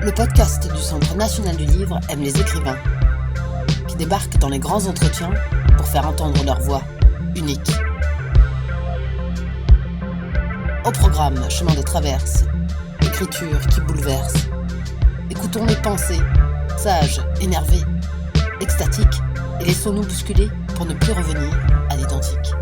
Le podcast du Centre national du livre aime les écrivains, qui débarquent dans les grands entretiens pour faire entendre leur voix unique. Au programme Chemin de traverse, écriture qui bouleverse. Écoutons les pensées, sages, énervées, extatiques, et laissons-nous bousculer pour ne plus revenir à l'identique.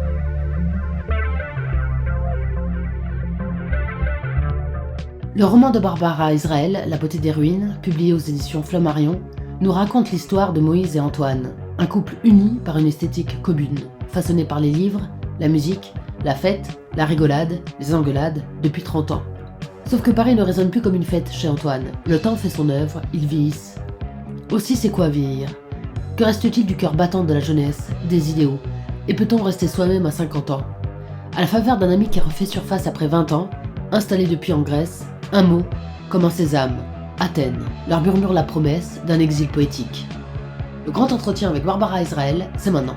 Le roman de Barbara Israël, La beauté des ruines, publié aux éditions Flammarion, nous raconte l'histoire de Moïse et Antoine, un couple uni par une esthétique commune, façonné par les livres, la musique, la fête, la rigolade, les engueulades, depuis 30 ans. Sauf que Paris ne résonne plus comme une fête chez Antoine. Le temps fait son œuvre, ils vieillissent. Aussi, c'est quoi vieillir ? Que reste-t-il du cœur battant de la jeunesse, des idéaux ? Et peut-on rester soi-même à 50 ans ? À la faveur d'un ami qui refait surface après 20 ans, installé depuis en Grèce, un mot, comme un sésame, Athènes, leur murmure la promesse d'un exil poétique. Le grand entretien avec Barbara Israël, c'est maintenant.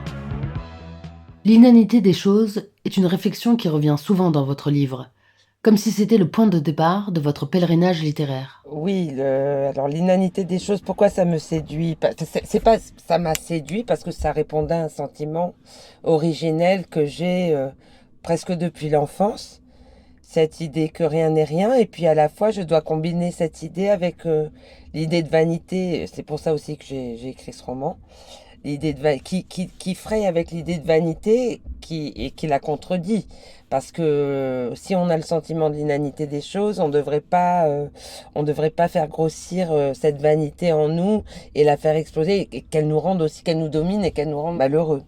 L'inanité des choses est une réflexion qui revient souvent dans votre livre, comme si c'était le point de départ de votre pèlerinage littéraire. Oui, alors l'inanité des choses, pourquoi ça me séduit ? C'est pas, ça m'a séduit parce que ça répondait à un sentiment originel que j'ai presque depuis l'enfance. Cette idée que rien n'est rien, et puis à la fois je dois combiner cette idée avec l'idée de vanité. C'est pour ça aussi que j'ai écrit ce roman. L'idée de qui fraye avec l'idée de vanité et qui la contredit. Parce que si on a le sentiment de l'inanité des choses, on devrait pas faire grossir cette vanité en nous et la faire exploser, et qu'elle nous rende aussi, qu'elle nous domine et qu'elle nous rende malheureux.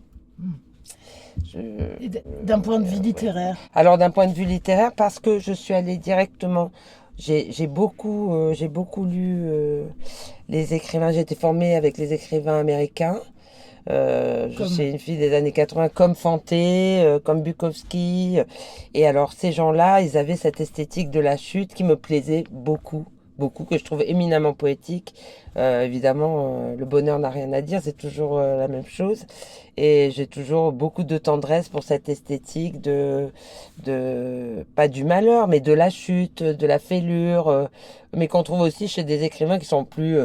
D'un point de vue littéraire. Alors d'un point de vue littéraire, parce que je suis allée directement, j'ai beaucoup lu les écrivains. J'ai été formée avec les écrivains américains. Je suis une fille des années 80, comme Fante, comme Bukowski. Et alors ces gens-là, ils avaient cette esthétique de la chute qui me plaisait beaucoup, que je trouvais éminemment poétique. Évidemment, le bonheur n'a rien à dire, c'est toujours la même chose. Et j'ai toujours beaucoup de tendresse pour cette esthétique de pas du malheur, mais de la chute, de la fêlure, mais qu'on trouve aussi chez des écrivains qui sont plus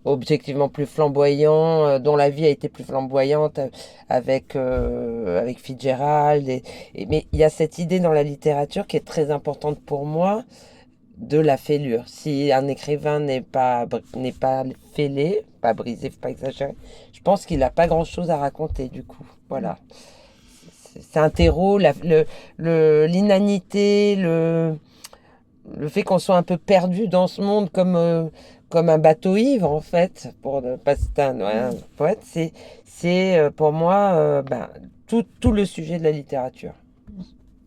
objectivement plus flamboyants, dont la vie a été plus flamboyante avec Fitzgerald. Mais il y a cette idée dans la littérature qui est très importante pour moi, de la fêlure. Si un écrivain n'est pas fêlé, pas brisé, faut pas exagérer, je pense qu'il n'a pas grand-chose à raconter du coup. Voilà. C'est un terreau, l'inanité, le fait qu'on soit un peu perdu dans ce monde comme un bateau ivre en fait, pour ne pas citer un poète, c'est pour moi tout le sujet de la littérature.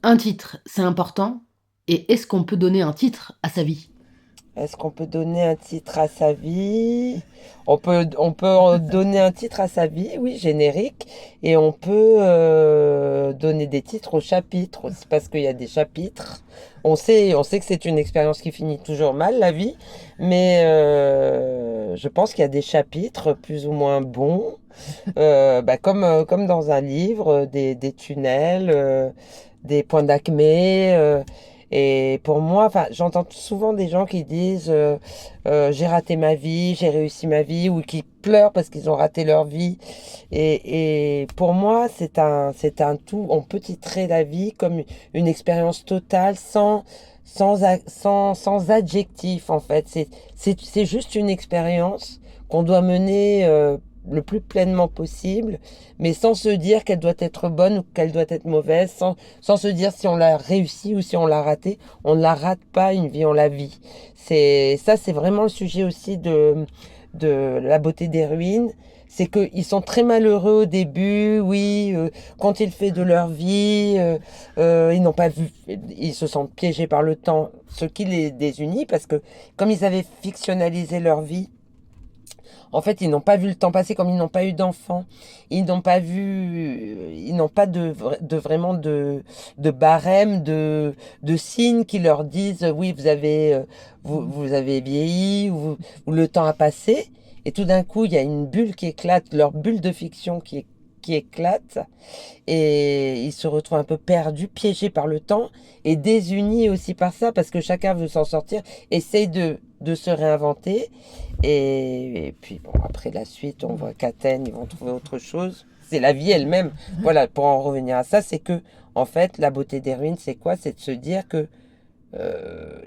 Un titre, c'est important. Et est-ce qu'on peut donner un titre à sa vie ? Est-ce qu'on peut donner un titre à sa vie ? On peut donner un titre à sa vie, oui, générique. Et on peut donner des titres aux chapitres. C'est parce qu'il y a des chapitres. On sait que c'est une expérience qui finit toujours mal, la vie. Mais je pense qu'il y a des chapitres plus ou moins bons. Comme dans un livre, des tunnels, des points d'acmé. Et pour moi, j'entends souvent des gens qui disent j'ai raté ma vie, j'ai réussi ma vie, ou qui pleurent parce qu'ils ont raté leur vie. Et pour moi, c'est un tout. On peut titrer la vie comme une expérience totale, sans adjectif en fait. C'est juste une expérience qu'on doit mener le plus pleinement possible, mais sans se dire qu'elle doit être bonne ou qu'elle doit être mauvaise, sans se dire si on l'a réussi ou si on l'a raté. On ne la rate pas, une vie, on la vit. C'est vraiment le sujet aussi de La beauté des ruines. C'est qu'ils sont très malheureux au début, oui, quand ils font de leur vie, ils n'ont pas vu, ils se sentent piégés par le temps, ce qui les désunit, parce que comme ils avaient fictionnalisé leur vie, en fait, ils n'ont pas vu le temps passer, comme ils n'ont pas eu d'enfants. Ils n'ont pas vraiment de barème, de signes qui leur disent oui, vous avez vieilli, ou le temps a passé. Et tout d'un coup, il y a une bulle qui éclate, leur bulle de fiction qui qui éclate et ils se retrouvent un peu perdus, piégés par le temps et désunis aussi par ça parce que chacun veut s'en sortir, essaye de se réinventer et puis bon, après la suite on voit qu'Athènes ils vont trouver autre chose. C'est la vie elle-même. Voilà, pour en revenir à ça, c'est que en fait la beauté des ruines c'est quoi? C'est de se dire que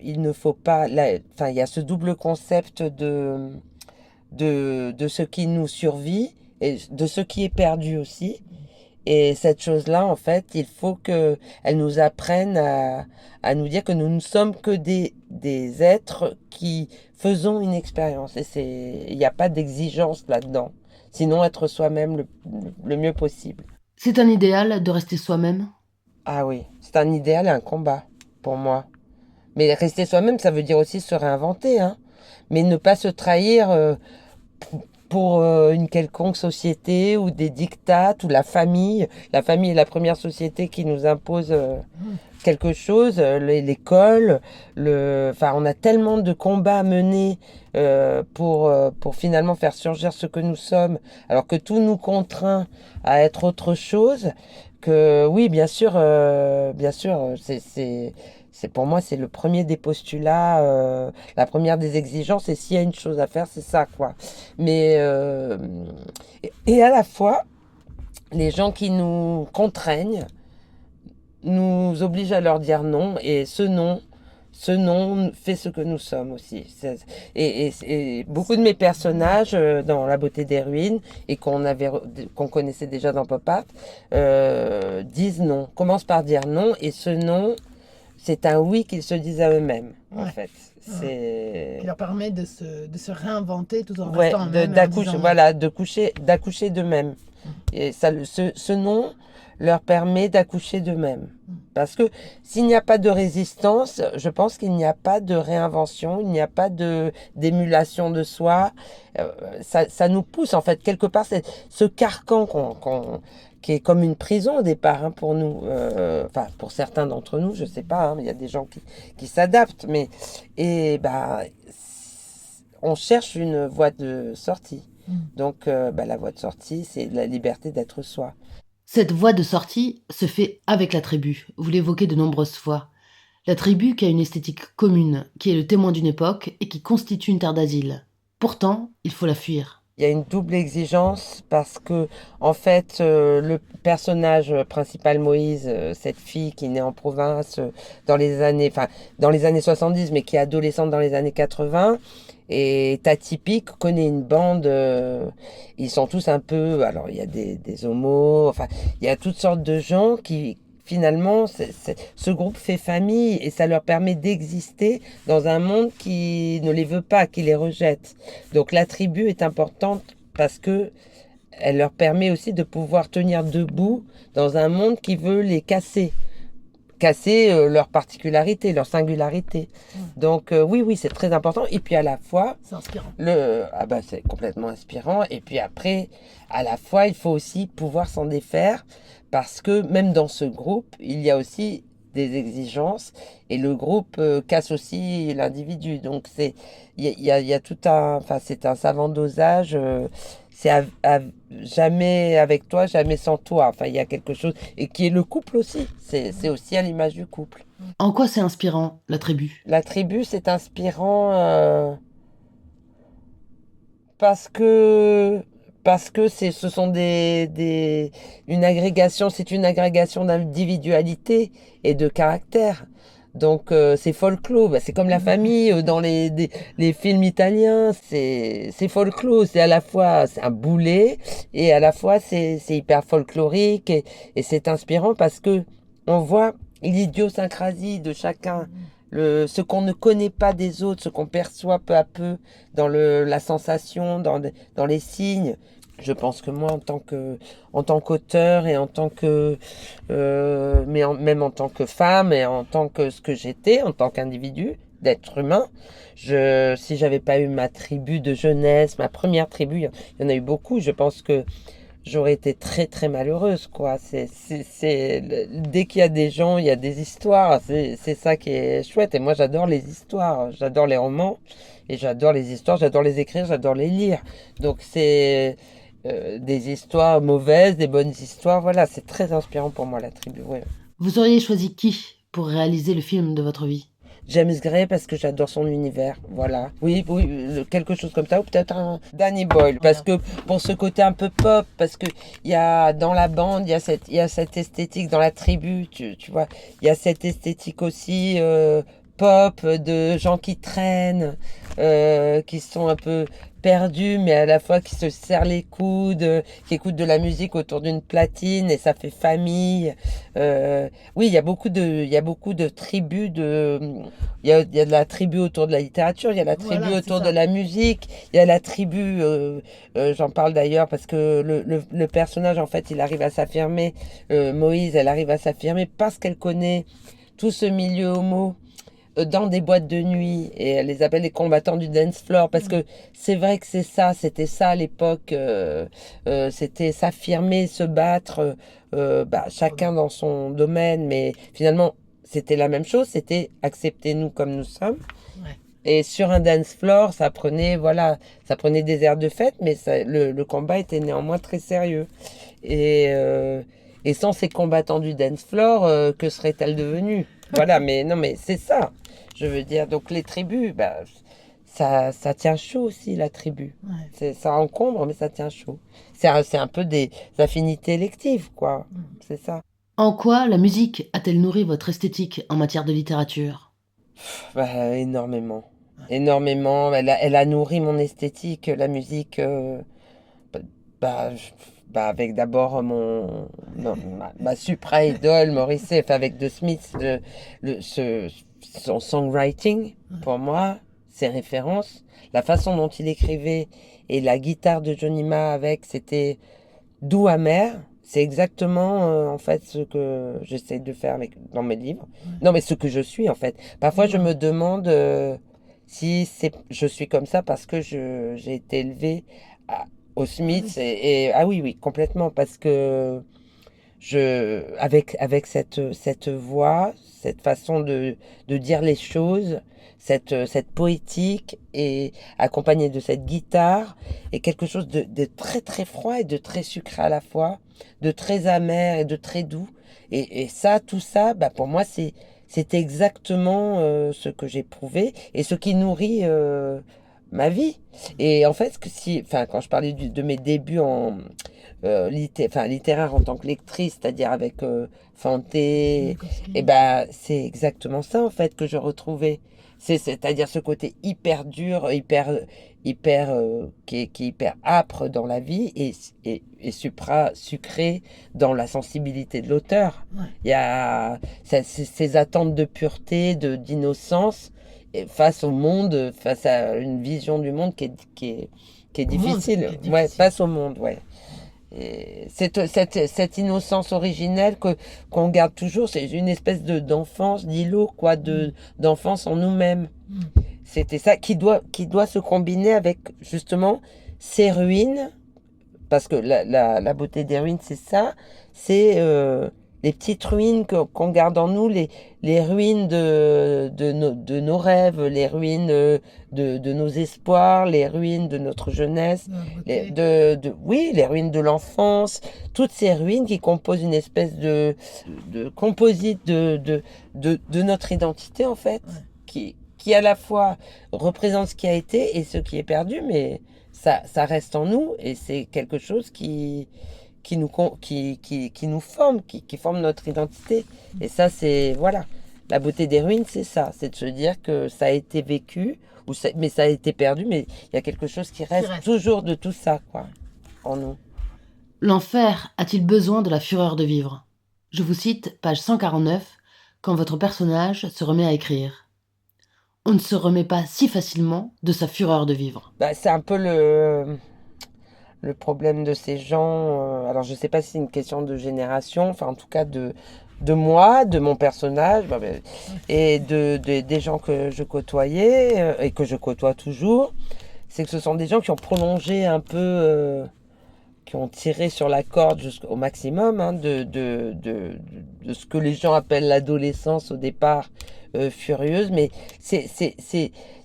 il ne faut pas... Enfin, il y a ce double concept de ce qui nous survit et de ce qui est perdu aussi. Et cette chose-là, en fait, il faut qu'elle nous apprenne à nous dire que nous ne sommes que des êtres qui faisons une expérience. Et il n'y a pas d'exigence là-dedans. Sinon, être soi-même le mieux possible. C'est un idéal de rester soi-même? Ah oui, c'est un idéal et un combat pour moi. Mais rester soi-même, ça veut dire aussi se réinventer, hein. Mais ne pas se trahir pour une quelconque société ou des dictates ou la famille. La famille est la première société qui nous impose quelque chose, l'école. Enfin, on a tellement de combats à mener pour finalement faire surgir ce que nous sommes, alors que tout nous contraint à être autre chose. Que oui, bien sûr, c'est pour moi, c'est le premier des postulats, la première des exigences. Et s'il y a une chose à faire, c'est ça, quoi. Mais et à la fois, les gens qui nous contraignent nous obligent à leur dire non. Et ce non fait ce que nous sommes aussi. Et beaucoup de mes personnages dans La beauté des ruines et qu'on connaissait déjà dans Pop Art disent non. Commencent par dire non. Et ce non, c'est un oui qu'ils se disent à eux-mêmes, en fait. Qui leur permet de se réinventer tout en Ouais, restant eux-mêmes. d'accoucher d'eux-mêmes. Et ça, ce nom leur permet d'accoucher d'eux-mêmes. Parce que s'il n'y a pas de résistance, je pense qu'il n'y a pas de réinvention, il n'y a pas d'émulation de soi. Ça nous pousse, en fait, quelque part, c'est ce carcan qui est comme une prison au départ, hein, pour nous. Enfin, pour certains d'entre nous, je sais pas, hein, il y a des gens qui s'adaptent, on cherche une voie de sortie. Donc, la voie de sortie, c'est la liberté d'être soi. Cette voie de sortie se fait avec la tribu, vous l'évoquez de nombreuses fois. La tribu qui a une esthétique commune, qui est le témoin d'une époque et qui constitue une terre d'asile. Pourtant, il faut la fuir. Il y a une double exigence parce que, en fait, le personnage principal, Moïse, cette fille qui naît en province dans les années 70, mais qui est adolescente dans les années 80, est atypique, connaît une bande, ils sont tous un peu, alors il y a des homos, enfin, il y a toutes sortes de gens qui, finalement, ce groupe fait famille et ça leur permet d'exister dans un monde qui ne les veut pas, qui les rejette. Donc la tribu est importante parce que elle leur permet aussi de pouvoir tenir debout dans un monde qui veut les casser leur particularité, leur singularité. Donc oui, c'est très important. Et puis à la fois, c'est inspirant. C'est complètement inspirant. Et puis après, à la fois, il faut aussi pouvoir s'en défaire parce que même dans ce groupe, il y a aussi des exigences et le groupe casse aussi l'individu. Donc il y a tout c'est un savant dosage. C'est jamais avec toi, jamais sans toi. Enfin, il y a quelque chose. Et qui est le couple aussi. C'est aussi à l'image du couple. En quoi c'est inspirant, la tribu? La tribu, c'est inspirant parce que ce sont une agrégation, c'est une agrégation d'individualité et de caractère. Donc c'est folklore, c'est comme la famille dans les films italiens, c'est folklore, c'est à la fois c'est un boulet et à la fois c'est hyper folklorique et c'est inspirant parce que on voit l'idiosyncrasie de chacun, ce qu'on ne connaît pas des autres, ce qu'on perçoit peu à peu dans la sensation, dans les signes. Je pense que moi, en tant qu'auteur et en tant que, même en tant que femme et en tant que ce que j'étais, en tant qu'individu, d'être humain, si j'avais pas eu ma tribu de jeunesse, ma première tribu, il y en a eu beaucoup, je pense que j'aurais été très très malheureuse, quoi. Dès qu'il y a des gens, il y a des histoires, c'est ça qui est chouette. Et moi, j'adore les histoires, j'adore les romans, et j'adore les histoires, j'adore les écrire, j'adore les lire. Donc des histoires mauvaises, des bonnes histoires. Voilà, c'est très inspirant pour moi, la tribu. Ouais. Vous auriez choisi qui pour réaliser le film de votre vie? James Gray parce que j'adore son univers, voilà. Oui, oui, quelque chose comme ça, ou peut-être un Danny Boyle, parce que pour ce côté un peu pop, parce que il y a dans la bande, il y a cette esthétique dans la tribu, tu vois, il y a cette esthétique aussi pop de gens qui traînent, qui sont un peu perdus, mais à la fois qui se serrent les coudes, qui écoutent de la musique autour d'une platine et ça fait famille. Oui, il y a beaucoup de tribus il y a de la tribu autour de la littérature, il y a la tribu Voilà, c'est autour ça. de la musique, il y a la tribu, j'en parle d'ailleurs parce que le personnage, en fait, il arrive à s'affirmer, Moïse, elle arrive à s'affirmer parce qu'elle connaît tout ce milieu homo dans des boîtes de nuit et elle les appelle les combattants du dance floor parce que c'est vrai que c'est ça, c'était ça à l'époque, c'était s'affirmer, se battre, chacun dans son domaine, mais finalement c'était la même chose, c'était accepter nous comme nous sommes. Ouais. Et sur un dance floor, ça prenait, voilà, ça prenait des airs de fête, mais le combat était néanmoins très sérieux. Et sans ces combattants du dance floor, que serait-elle devenue? Voilà, mais non, mais c'est ça. Je veux dire, donc les tribus, ça tient chaud aussi, la tribu. Ouais. Ça encombre, mais ça tient chaud. C'est un peu des affinités électives, quoi. C'est ça. En quoi la musique a-t-elle nourri votre esthétique en matière de littérature? Énormément. Énormément. Elle a nourri mon esthétique, la musique. Bah, bah, je- avec d'abord non, ma supra-idole, Morrissey, enfin, avec The Smiths, son songwriting, pour moi, ses références, la façon dont il écrivait et la guitare de Johnny Ma avec, c'était doux amer. C'est exactement en fait ce que j'essaie de faire dans mes livres. Non, mais ce que je suis en fait. Parfois, je me demande si je suis comme ça parce que j'ai été élevée au Smith ah oui, oui, complètement parce que avec cette voix, cette façon de dire les choses, cette poétique et accompagnée de cette guitare et quelque chose de très très froid et de très sucré à la fois, de très amer et de très doux. Et ça, tout ça, pour moi, c'est exactement ce que j'ai prouvé et ce qui nourrit ma vie. Et en fait, quand je parlais de mes débuts littéraire en tant que lectrice, c'est-à-dire avec Fanté, et c'est exactement ça en fait que je retrouvais. C'est-à-dire ce côté hyper dur, hyper qui est hyper âpre dans la vie et supra sucré dans la sensibilité de l'auteur. Ouais. Il y a ces attentes de pureté, d'innocence face au monde, face à une vision du monde qui est difficile. Ouais, face au monde, ouais. Et cette innocence originelle qu'on garde toujours, c'est une espèce d'enfance, d'îlot, quoi, d'enfance en nous-mêmes. C'était ça qui doit se combiner avec justement ces ruines, parce que la beauté des ruines, c'est ça, c'est les petites ruines qu'on garde en nous, les ruines de nos rêves, les ruines de nos espoirs, les ruines de notre jeunesse, oui, les ruines de l'enfance, toutes ces ruines qui composent une espèce de composite de notre identité, en fait, qui à la fois représente ce qui a été et ce qui est perdu, mais ça reste en nous et c'est quelque chose qui nous forme, qui forme notre identité. Et ça, c'est, voilà, la beauté des ruines, c'est ça, c'est de se dire que ça a été vécu, mais ça a été perdu, mais il y a quelque chose qui reste toujours de tout ça, quoi, en nous. L'enfer a-t-il besoin de la fureur de vivre? Je vous cite, page 149, quand votre personnage se remet à écrire. On ne se remet pas si facilement de sa fureur de vivre. C'est un peu le problème de ces gens. Alors, je ne sais pas si c'est une question de génération, enfin, en tout cas, de moi, de mon personnage, et des gens que je côtoyais et que je côtoie toujours. C'est que ce sont des gens qui ont prolongé un peu, qui ont tiré sur la corde jusqu'au maximum de ce que les gens appellent l'adolescence au départ furieuse. Mais c'est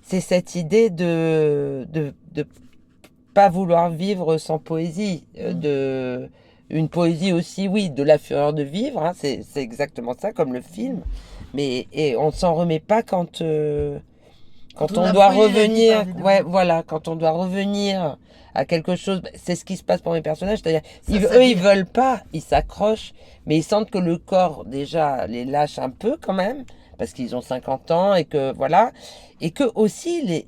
cette idée de pas vouloir vivre sans poésie, une poésie aussi, oui, de la fureur de vivre, hein, c'est exactement ça, comme le film, mais et on s'en remet pas quand on on a doit brûlé la vie par revenir, les deux. ouais, voilà, quand on doit revenir à quelque chose, c'est ce qui se passe pour mes personnages, c'est-à-dire, Ça eux, ils s'attire. veulent pas, ils s'accrochent, mais ils sentent que le corps, déjà, les lâche un peu quand même, parce qu'ils ont 50 ans, et que, voilà, et que aussi,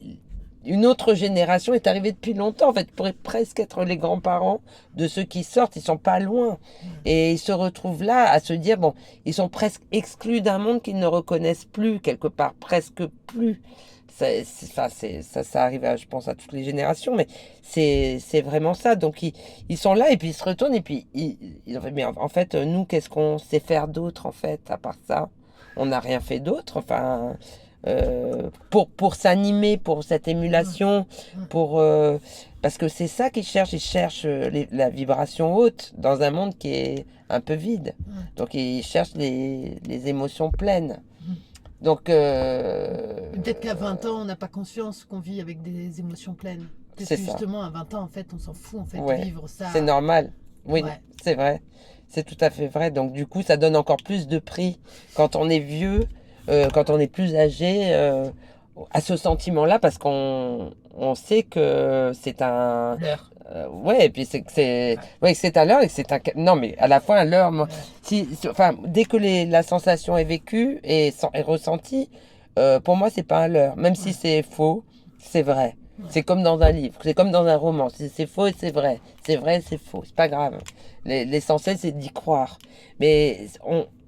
une autre génération est arrivée depuis longtemps, en fait, ils pourraient presque être les grands-parents de ceux qui sortent, ils sont pas loin, et ils se retrouvent là à se dire, bon, ils sont presque exclus d'un monde qu'ils ne reconnaissent plus, quelque part, presque plus. Ça arrive, je pense, à toutes les générations, mais c'est vraiment ça. Donc, ils sont là et puis ils se retournent et puis ils ont fait, mais en fait, nous, qu'est-ce qu'on sait faire d'autre, en fait, à part ça? On n'a rien fait d'autre, enfin, pour s'animer, pour cette émulation, parce que c'est ça ils cherchent la vibration haute dans un monde qui est un peu vide. Donc, ils cherchent les émotions pleines. Donc, Peut-être qu'à 20 ans, on n'a pas conscience qu'on vit avec des émotions pleines. Peut-être c'est que ça. justement, à 20 ans, en fait, on s'en fout en fait, de Ouais, vivre ça. c'est normal. Oui, Ouais. c'est vrai. C'est tout à fait vrai. Donc, du coup, ça donne encore plus de prix quand on est vieux, quand on est plus âgé, à ce sentiment-là, parce qu'on sait que c'est un. L'heure. Ouais, et puis ouais, que c'est à l'heure et que c'est un. Non, mais à la fois, à l'heure, moi, enfin, dès que la sensation est vécue et ressentie, pour moi, c'est pas à l'heure. Même si c'est faux, c'est vrai. C'est comme dans un livre, c'est comme dans un roman. C'est faux et c'est vrai. C'est vrai et c'est faux. C'est pas grave. L'essentiel, c'est d'y croire. Mais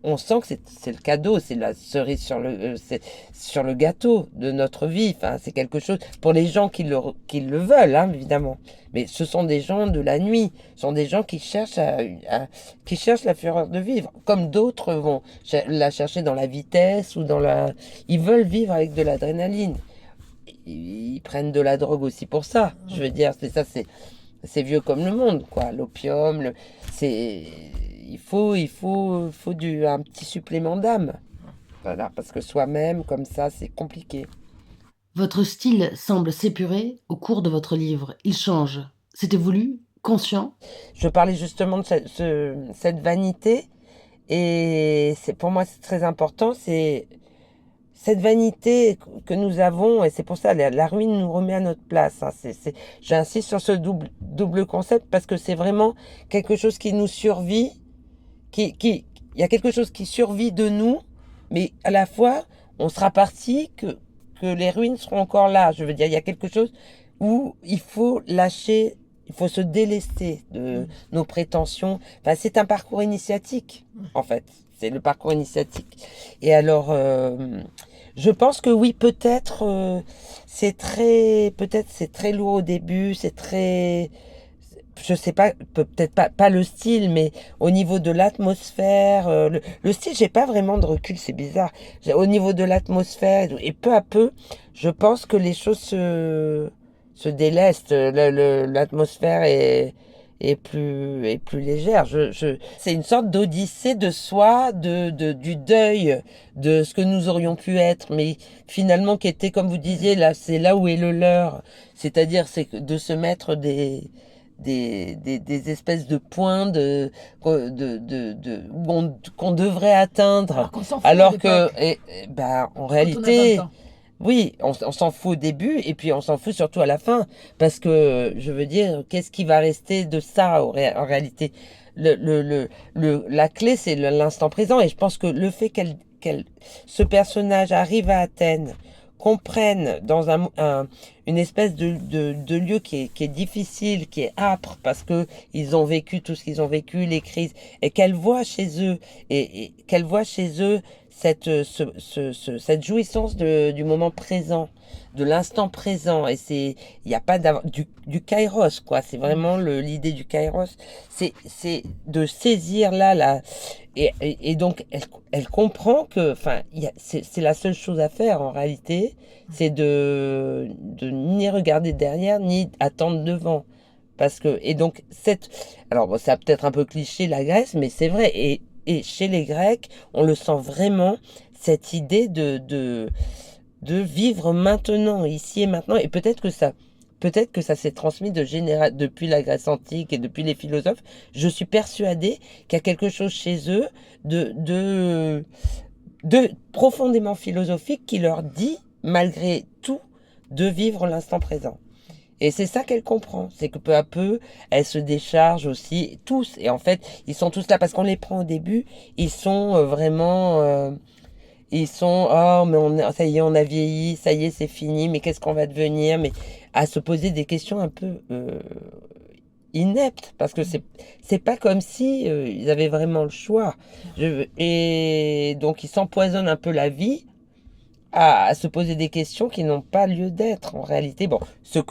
on sent que c'est le cadeau, c'est la cerise sur le gâteau de notre vie. Enfin, c'est quelque chose pour les gens qui le veulent, hein, évidemment. Mais ce sont des gens de la nuit. Ce sont des gens qui cherchent qui cherchent la fureur de vivre. Comme d'autres vont la chercher dans la vitesse ou ils veulent vivre avec de l'adrénaline. Ils prennent de la drogue aussi pour ça. Je veux dire, c'est vieux comme le monde, quoi. L'opium, il faut un petit supplément d'âme. Voilà, parce que soi-même, comme ça, c'est compliqué. Votre style semble s'épurer au cours de votre livre. Il change. C'était voulu, conscient. Je parlais justement de cette vanité, et pour moi, c'est très important. C'est cette vanité que nous avons, et c'est pour ça la ruine nous remet à notre place. Hein. J'insiste sur ce double concept parce que c'est vraiment quelque chose qui nous survit, il y a quelque chose qui survit de nous, mais à la fois, on sera parti que les ruines seront encore là. Je veux dire, il y a quelque chose où il faut lâcher, il faut se délester de nos prétentions. Enfin, c'est un parcours initiatique, en fait. C'est le parcours initiatique. Et alors, je pense que oui, peut-être c'est très lourd au début, c'est très, je sais pas, peut-être pas le style, mais au niveau de l'atmosphère, le style, j'ai pas vraiment de recul, c'est bizarre. Au niveau de l'atmosphère, et peu à peu, je pense que les choses se délestent, l'atmosphère est plus légère. C'est une sorte d'odyssée de soi, du deuil de ce que nous aurions pu être, mais finalement qui était, comme vous disiez, là, c'est là où est le leurre. C'est-à-dire, c'est de se mettre des espèces de points qu'on devrait atteindre. Alors qu'on s'en fout Alors à que, l'époque, en quand on a 20 réalité, ans. oui, on s'en fout au début et puis on s'en fout surtout à la fin. Parce que, je veux dire, qu'est-ce qui va rester de ça en réalité? La clé, c'est l'instant présent. Et je pense que le fait ce personnage arrive à Athènes, comprenne dans une espèce de lieu qui est difficile, qui est âpre, parce que ils ont vécu tout ce qu'ils ont vécu, les crises, et qu'elle voit chez eux, et qu'elle voit chez eux cette jouissance du moment présent, de l'instant présent, et il n'y a pas du kairos, quoi, c'est vraiment l'idée du kairos, c'est de saisir là, et donc elle comprend que, enfin, c'est la seule chose à faire en réalité, c'est de ni regarder derrière, ni attendre devant. Parce que, et donc, alors bon, ça peut-être un peu cliché la Grèce, mais c'est vrai, et chez les Grecs, on le sent vraiment, cette idée de vivre maintenant, ici et maintenant, et peut-être que ça peut-être que ça s'est transmis depuis la Grèce antique et depuis les philosophes. Je suis persuadée qu'il y a quelque chose chez eux de profondément philosophique qui leur dit, malgré tout, de vivre l'instant présent. Et c'est ça qu'elle comprend, c'est que peu à peu, elle se décharge aussi, tous. Et en fait, ils sont tous là, parce qu'on les prend au début, ils sont vraiment... ils sont, oh, mais ça y est, on a vieilli, ça y est, c'est fini, mais qu'est-ce qu'on va devenir? Mais à se poser des questions un peu ineptes, parce que c'est pas comme si ils avaient vraiment le choix. Et donc, ils s'empoisonnent un peu la vie à se poser des questions qui n'ont pas lieu d'être en réalité. Bon, ce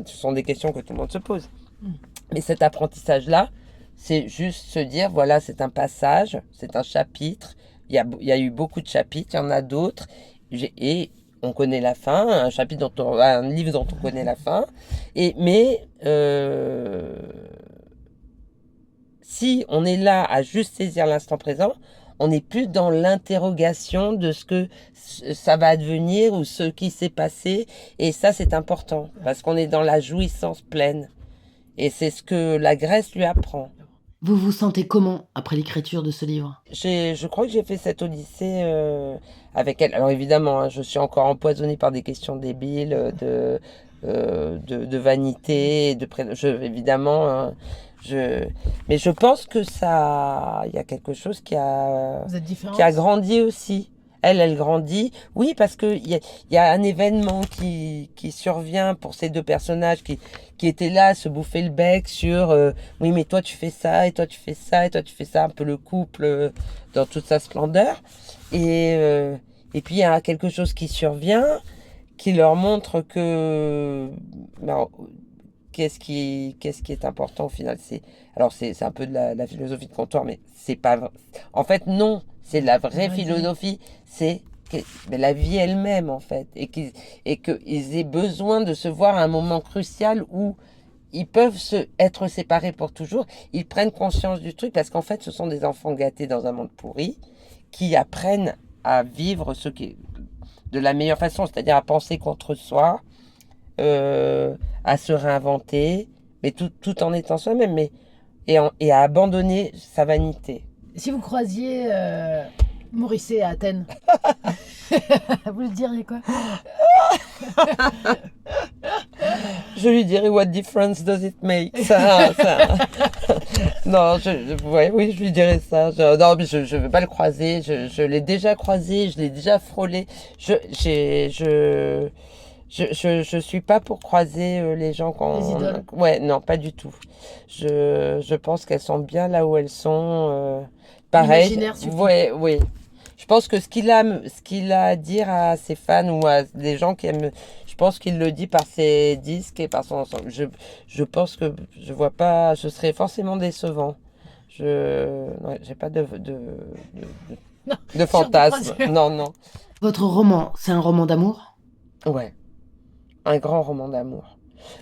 sont des questions que tout le monde se pose. Mais cet apprentissage-là, c'est juste se dire, voilà, c'est un passage, c'est un chapitre. Il y a eu beaucoup de chapitres, il y en a d'autres. Et on connaît la fin, un livre dont on connaît la fin. Mais si on est là à juste saisir l'instant présent, on n'est plus dans l'interrogation de ce que ça va advenir ou ce qui s'est passé. Et ça, c'est important, parce qu'on est dans la jouissance pleine. Et c'est ce que la Grèce lui apprend. Vous vous sentez comment après l'écriture de ce livre? Je crois que j'ai fait cette odyssée avec elle. Alors évidemment, hein, je suis encore empoisonnée par des questions débiles de vanité, évidemment. Hein, mais je pense que il y a quelque chose Vous êtes différente? qui a grandi aussi. Elle grandit. Oui, parce que il y a un événement qui survient pour ces deux personnages qui étaient là à se bouffer le bec sur oui, mais toi tu fais ça, et toi tu fais ça, et toi tu fais ça, un peu le couple dans toute sa splendeur. Et puis il y a quelque chose qui survient, qui leur montre que qu'est-ce qui est important au final. C'est un peu de la philosophie de comptoir, mais c'est pas vrai. En fait, non, c'est la vraie philosophie, c'est mais la vie elle-même, en fait, et qu'ils aient besoin de se voir à un moment crucial où ils peuvent être séparés pour toujours. Ils prennent conscience du truc, parce qu'en fait, ce sont des enfants gâtés dans un monde pourri qui apprennent à vivre de la meilleure façon, c'est-à-dire à penser contre soi, à se réinventer, mais tout en étant soi-même, et à abandonner sa vanité. Si vous croisiez Morisset à Athènes, vous lui diriez quoi? Je lui dirais, what difference does it make? Non, oui, je lui dirais ça. Non, mais je ne veux pas le croiser. Je l'ai déjà croisé, je l'ai déjà frôlé. Je suis pas pour croiser les gens Les idoles. Ouais, non, pas du tout. Je pense qu'elles sont bien là où elles sont. Pareil. L'imaginaire suffit. Ouais, oui. Je pense que ce qu'il a à dire à ses fans ou à des gens qui aiment, je pense qu'il le dit par ses disques et par son ensemble. Je pense que je vois pas, je serais forcément décevant. Ouais, j'ai pas de Non, fantasme. Non. Votre roman, c'est un roman d'amour? Ouais. Un grand roman d'amour.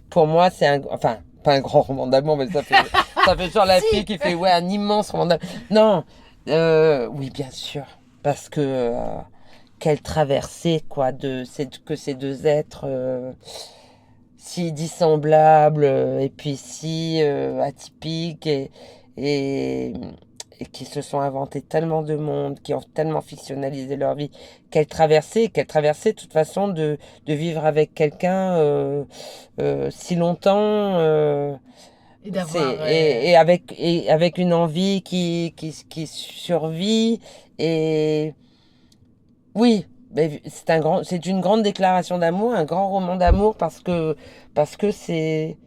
Pour moi, enfin, pas un grand roman d'amour, mais ça fait genre la fille qui fait, ouais, un immense roman d'amour. Non, oui, bien sûr. Parce que, quelle traversée, quoi, que ces deux êtres si dissemblables, et puis si atypiques, et qui se sont inventés tellement de monde, qui ont tellement fictionnalisé leur vie. Quelle traversée, de toute façon, de vivre avec quelqu'un si longtemps, Et d'avoir. et avec une envie qui survit. Et oui, mais c'est une grande déclaration d'amour, un grand roman d'amour, parce que c'est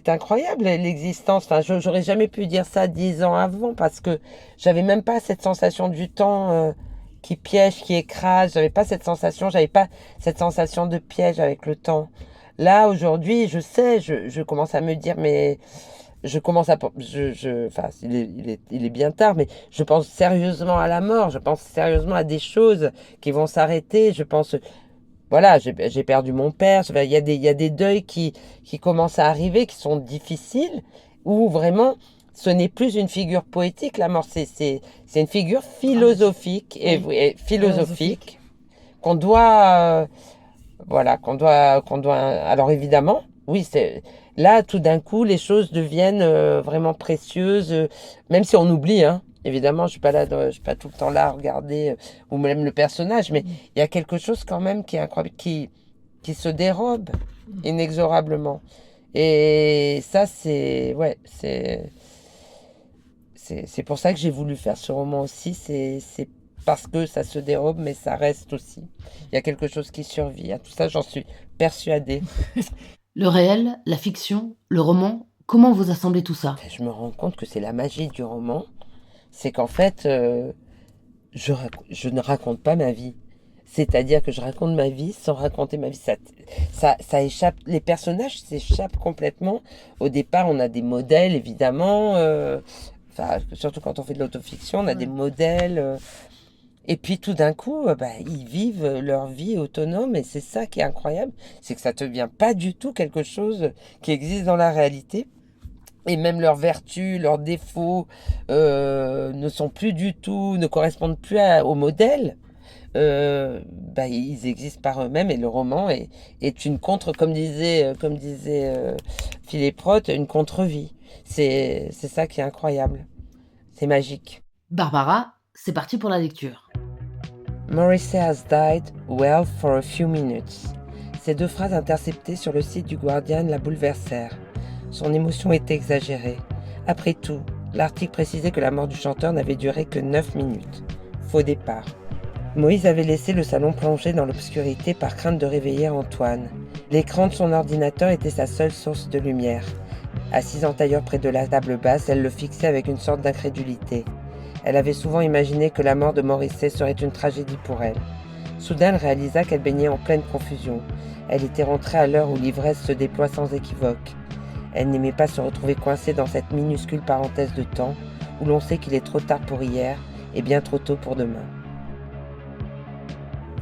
incroyable l'existence. Enfin, j'aurais jamais pu dire ça 10 ans avant, parce que j'avais même pas cette sensation du temps qui piège, qui écrase. J'avais pas cette sensation de piège avec le temps. Là, aujourd'hui, je sais, je commence à me dire, mais enfin, il est bien tard, mais je pense sérieusement à la mort. Je pense sérieusement à des choses qui vont s'arrêter. Je pense, voilà, j'ai perdu mon père. Il y a des deuils qui commencent à arriver, qui sont difficiles, où vraiment, ce n'est plus une figure poétique, la mort. C'est une figure philosophique, Oui. et philosophique qu'on doit voilà, qu'on doit. Alors évidemment, oui, c'est là tout d'un coup les choses deviennent vraiment précieuses, même si on oublie, hein. Évidemment, je suis pas tout le temps là à regarder ou même le personnage, mais il y a quelque chose quand même qui est incroyable, qui se dérobe inexorablement. Et ça, c'est pour ça que j'ai voulu faire ce roman aussi. C'est parce que ça se dérobe, mais ça reste aussi. Il y a quelque chose qui survit. À tout ça, j'en suis persuadée. Le réel, la fiction, le roman, comment vous assemblez tout ça? Je me rends compte que c'est la magie du roman. C'est qu'en fait, je ne raconte pas ma vie. C'est-à-dire que je raconte ma vie sans raconter ma vie. Ça échappe. Les personnages s'échappent complètement. Au départ, on a des modèles, évidemment. Enfin, surtout quand on fait de l'autofiction, on a des modèles. Et puis tout d'un coup, ils vivent leur vie autonome. Et c'est ça qui est incroyable. C'est que ça ne devient pas du tout quelque chose qui existe dans la réalité. Et même leurs vertus, leurs défauts ne sont plus du tout, ne correspondent plus au modèle. Ils existent par eux-mêmes et le roman est une comme disait Philippe Roth, une contre-vie. C'est ça qui est incroyable. C'est magique. Barbara, c'est parti pour la lecture. Morrissey has died well for a few minutes. Ces deux phrases interceptées sur le site du Guardian la bouleversèrent. Son émotion était exagérée. Après tout, l'article précisait que la mort du chanteur n'avait duré que 9 minutes. Faux départ. Moïse avait laissé le salon plongé dans l'obscurité par crainte de réveiller Antoine. L'écran de son ordinateur était sa seule source de lumière. Assise en tailleur près de la table basse, elle le fixait avec une sorte d'incrédulité. Elle avait souvent imaginé que la mort de Morrissey serait une tragédie pour elle. Soudain, elle réalisa qu'elle baignait en pleine confusion. Elle était rentrée à l'heure où l'ivresse se déploie sans équivoque. Elle n'aimait pas se retrouver coincée dans cette minuscule parenthèse de temps où l'on sait qu'il est trop tard pour hier et bien trop tôt pour demain.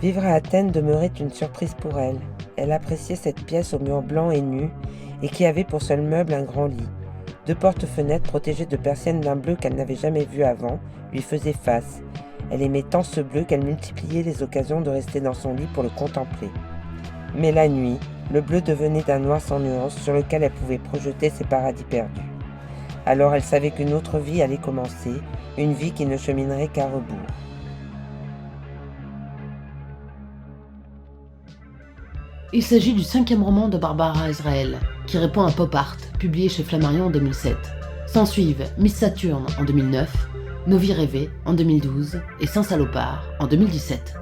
Vivre à Athènes demeurait une surprise pour elle. Elle appréciait cette pièce aux murs blancs et nus et qui avait pour seul meuble un grand lit. Deux portes-fenêtres protégées de persiennes d'un bleu qu'elle n'avait jamais vu avant lui faisaient face. Elle aimait tant ce bleu qu'elle multipliait les occasions de rester dans son lit pour le contempler. Mais la nuit, le bleu devenait d'un noir sans nuance sur lequel elle pouvait projeter ses paradis perdus. Alors elle savait qu'une autre vie allait commencer, une vie qui ne cheminerait qu'à rebours. Il s'agit du 5e roman de Barbara Israël, qui répond à Pop Art, publié chez Flammarion en 2007. S'en suivent Miss Saturne en 2009, Nos vies rêvées en 2012 et Sans salopard en 2017.